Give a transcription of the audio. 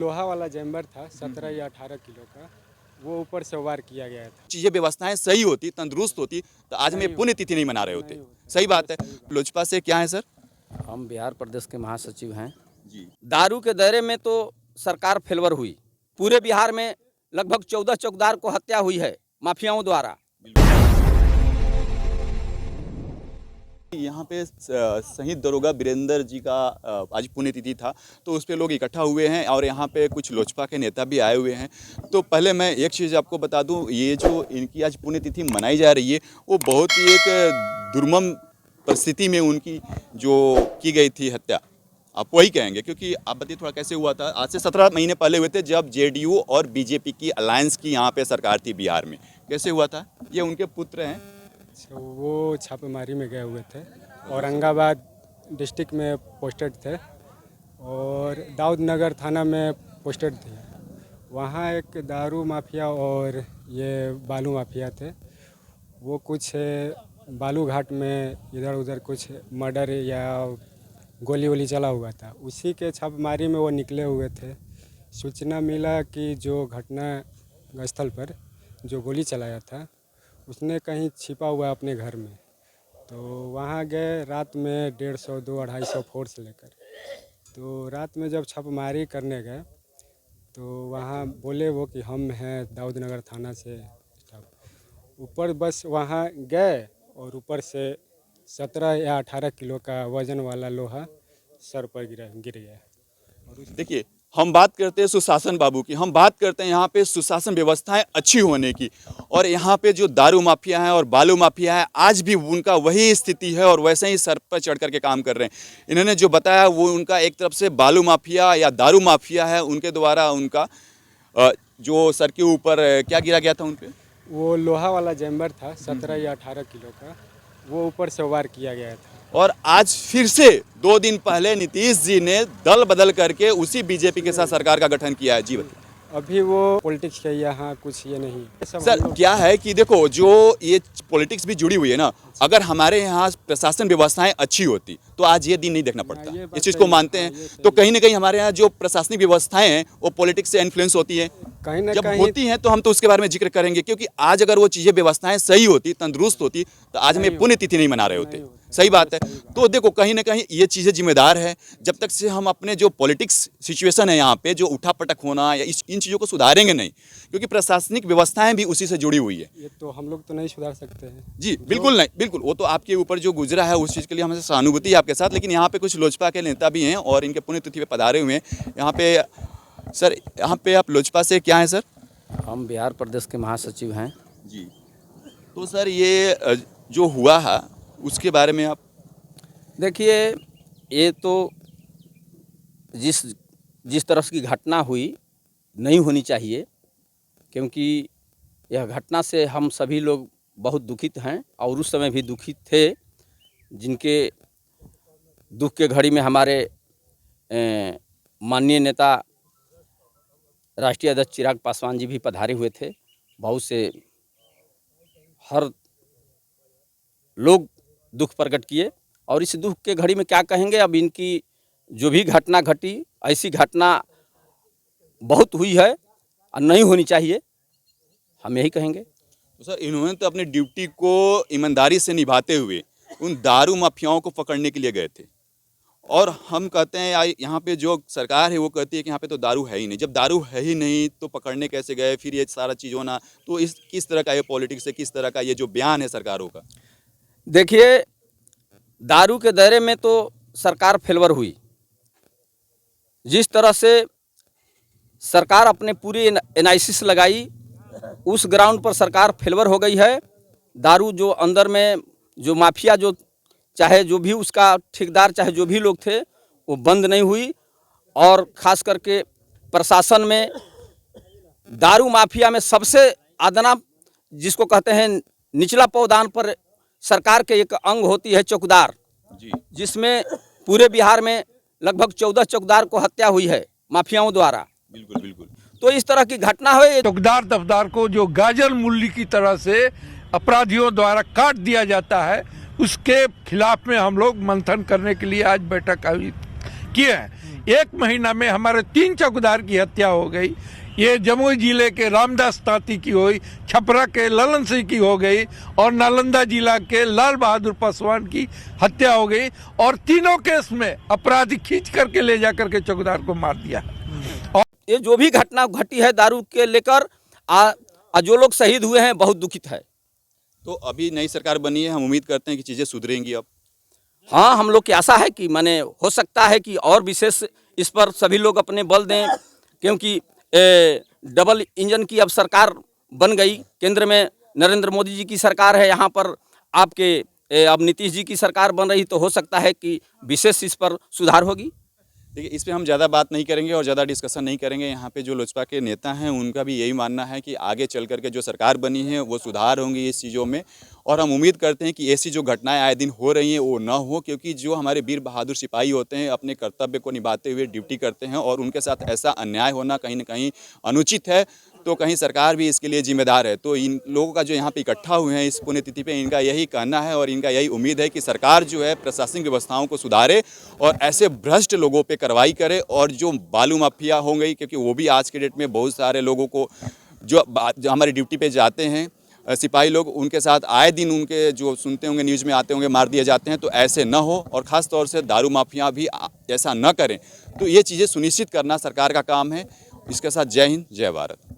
लोहा वाला जैम्बर था 17 या 18 किलो का, वो ऊपर से वार किया गया था। चीजें व्यवस्थाएं सही होती, तंदुरुस्त होती तो आज हम ये पुण्यतिथि नहीं मना रहे होते। सही बात है। लोजपा से क्या है सर? हम बिहार प्रदेश के महासचिव हैं जी। दारू के दायरे में तो सरकार फेलवर हुई। पूरे बिहार में लगभग 14 चौकीदार को हत्या हुई है माफियाओं द्वारा। यहाँ पे शहीद दरोगा वीरेंद्र जी का आज पुण्यतिथि था, तो उस पे लोग इकट्ठा हुए हैं और यहाँ पे कुछ लोजपा के नेता भी आए हुए हैं। तो पहले मैं एक चीज़ आपको बता दूं, ये जो इनकी आज पुण्यतिथि मनाई जा रही है वो बहुत ही एक दुर्मम परिस्थिति में उनकी जो की गई थी हत्या, आप वही कहेंगे। क्योंकि आप बताइए थोड़ा कैसे हुआ था। आज से 17 महीने पहले हुए थे जब जेडीयू और बीजेपी की अलायंस की यहाँ पे सरकार थी बिहार में। कैसे हुआ था? ये उनके पुत्र हैं। वो छापेमारी में गए हुए थे, औरंगाबाद डिस्ट्रिक्ट में पोस्टेड थे और दाऊद नगर थाना में पोस्टेड थे। वहाँ एक दारू माफिया और ये बालू माफिया थे। वो कुछ बालू घाट में इधर उधर कुछ मर्डर या गोली वोली चला हुआ था, उसी के छापेमारी में वो निकले हुए थे। सूचना मिला कि जो घटना स्थल पर जो गोली चलाया था उसने कहीं छिपा हुआ है अपने घर में, तो वहाँ गए रात में 150, 200-250 फोर्स लेकर। तो रात में जब छापेमारी करने गए तो वहाँ बोले वो कि हम हैं दाऊद नगर थाना से स्टाफ। ऊपर बस वहाँ गए और ऊपर से 17 या 18 किलो का वजन वाला लोहा सर पर गिर गया। देखिए, हम बात करते हैं सुशासन बाबू की, हम बात करते हैं यहाँ पे सुशासन व्यवस्थाएं अच्छी होने की, और यहाँ पे जो दारू माफिया है और बालू माफिया है आज भी उनका वही स्थिति है और वैसे ही सर पर चढ़ करके काम कर रहे हैं। इन्होंने जो बताया वो उनका एक तरफ से बालू माफिया या दारू माफिया है, उनके द्वारा उनका जो सर के ऊपर क्या गिरा गया था उन पर? वो लोहा वाला जैम्बर था 17 या 18 किलो का, वो ऊपर से वार किया गया था। और आज फिर से 2 दिन पहले नीतीश जी ने दल बदल करके उसी बीजेपी के साथ सरकार का गठन किया है। जी बताइए। अभी वो पॉलिटिक्स के यहाँ कुछ ये नहीं सर, क्या है कि देखो जो ये पॉलिटिक्स भी जुड़ी हुई है ना, अगर हमारे यहाँ प्रशासन व्यवस्थाएं अच्छी होती तो आज ये दिन नहीं देखना पड़ता। इस चीज़ को मानते हैं। तो कहीं ना कहीं हमारे यहाँ जो प्रशासनिक व्यवस्थाएं हैं वो पॉलिटिक्स से इन्फ्लुएंस होती है। कहीं ना जब कहीं होती हैं तो हम तो उसके बारे में जिक्र करेंगे, क्योंकि आज अगर वो चीज़ें व्यवस्थाएं सही होती, तंदुरुस्त होती तो आज हम ये पुण्यतिथि नहीं मना रहे होते। सही बात है। तो देखो कहीं ना कहीं ये चीज़ें जिम्मेदार है। जब तक से हम अपने जो पॉलिटिक्स सिचुएशन है यहाँ पे जो उठा पटक होना या इन चीज़ों को सुधारेंगे नहीं, क्योंकि प्रशासनिक व्यवस्थाएं भी उसी से जुड़ी हुई है। ये तो हम लोग तो नहीं सुधार सकते हैं। जी बिल्कुल नहीं, बिल्कुल। वो तो आपके ऊपर जो गुजरा है उस चीज़ के लिए हमें सहानुभूति है आपके साथ। लेकिन यहाँ पे कुछ लोजपा के नेता भी हैं और इनके पुण्यतिथि पे पधारे हुए हैं यहाँ पे। सर, यहाँ पे आप लोजपा से क्या है सर? हम बिहार प्रदेश के महासचिव हैं जी। तो सर ये जो हुआ है उसके बारे में आप देखिए, ये तो जिस तरह की घटना हुई नहीं होनी चाहिए, क्योंकि यह घटना से हम सभी लोग बहुत दुखित हैं और उस समय भी दुखित थे। जिनके दुख के घड़ी में हमारे माननीय नेता राष्ट्रीय अध्यक्ष चिराग पासवान जी भी पधारे हुए थे। बहुत से हर लोग दुख प्रकट किए और इस दुख के घड़ी में क्या कहेंगे। अब इनकी जो भी घटना घटी, ऐसी घटना बहुत हुई है और नहीं होनी चाहिए, हम यही कहेंगे। तो सर इन्होंने तो अपनी ड्यूटी को ईमानदारी से निभाते हुए उन दारू माफियाओं को पकड़ने के लिए गए थे, और हम कहते हैं यहाँ पे जो सरकार है वो कहती है कि यहाँ पे तो दारू है ही नहीं। जब दारू है ही नहीं तो पकड़ने कैसे गए? फिर ये सारा चीज़ होना, तो इस किस तरह का ये पॉलिटिक्स है, किस तरह का ये जो बयान है सरकारों का? देखिए, दारू के दायरे में तो सरकार फेलवर हुई। जिस तरह से सरकार अपने पूरी एनालिसिस लगाई, उस ग्राउंड पर सरकार फेलवर हो गई है। दारू जो अंदर में जो माफिया जो चाहे जो भी उसका ठेकेदार चाहे जो भी लोग थे वो बंद नहीं हुई, और ख़ास करके प्रशासन में दारू माफिया में सबसे अदना जिसको कहते हैं निचला पौदान पर सरकार के एक अंग होती है चौकीदार, जिसमें पूरे बिहार में लगभग 14 चौकीदार को हत्या हुई है माफियाओं द्वारा। बिल्कुल बिल्कुल। तो इस तरह की घटना हुई। चौकीदार दफ्तार को जो गाजर मूली की तरह से अपराधियों द्वारा काट दिया जाता है, उसके खिलाफ में हम लोग मंथन करने के लिए आज बैठक आयोजित किए हैं। एक महीना में हमारे 3 चौकीदार की हत्या हो गई। ये जमुई जिले के रामदास तांती की हुई, छपरा के ललन सिंह की हो गई और नालंदा जिला के लाल बहादुर पासवान की हत्या हो गई। और तीनों केस में अपराधी खींच करके ले जाकर के चौकीदार को मार दिया। और ये जो भी घटना घटी है दारू के लेकर जो लोग शहीद हुए हैं बहुत दुखित है। तो अभी नई सरकार बनी है, हम उम्मीद करते हैं कि चीज़ें सुधरेंगी अब। हाँ, हम लोग की आशा है कि माने हो सकता है कि और विशेष इस पर सभी लोग अपने बल दें, क्योंकि डबल इंजन की अब सरकार बन गई। केंद्र में नरेंद्र मोदी जी की सरकार है, यहाँ पर आपके अब नीतीश जी की सरकार बन रही, तो हो सकता है कि विशेष इस पर सुधार होगी। देखिए, इस पे हम ज़्यादा बात नहीं करेंगे और ज़्यादा डिस्कशन नहीं करेंगे। यहाँ पे जो लोजपा के नेता हैं उनका भी यही मानना है कि आगे चल करके जो सरकार बनी है वो सुधार होंगी इस चीज़ों में। और हम उम्मीद करते हैं कि ऐसी जो घटनाएं आए दिन हो रही हैं वो ना हो, क्योंकि जो हमारे वीर बहादुर सिपाही होते हैं अपने कर्तव्य को निभाते हुए ड्यूटी करते हैं और उनके साथ ऐसा अन्याय होना कहीं ना कहीं अनुचित है। तो कहीं सरकार भी इसके लिए जिम्मेदार है। तो इन लोगों का जो यहाँ पे इकट्ठा हुए हैं इस पुण्यतिथि पे, इनका यही कहना है और इनका यही उम्मीद है कि सरकार जो है प्रशासनिक व्यवस्थाओं को सुधारे और ऐसे भ्रष्ट लोगों पे कार्रवाई करे। और जो बालू माफिया हो गई, क्योंकि वो भी आज के डेट में बहुत सारे लोगों को जो हमारी ड्यूटी पे जाते हैं सिपाही लोग, उनके साथ आए दिन उनके जो सुनते होंगे न्यूज़ में आते होंगे मार दिए जाते हैं। तो ऐसे न हो और ख़ास तौर से दारू माफिया भी ऐसा न करें। तो ये चीज़ें सुनिश्चित करना सरकार का काम है। इसके साथ जय हिंद, जय भारत।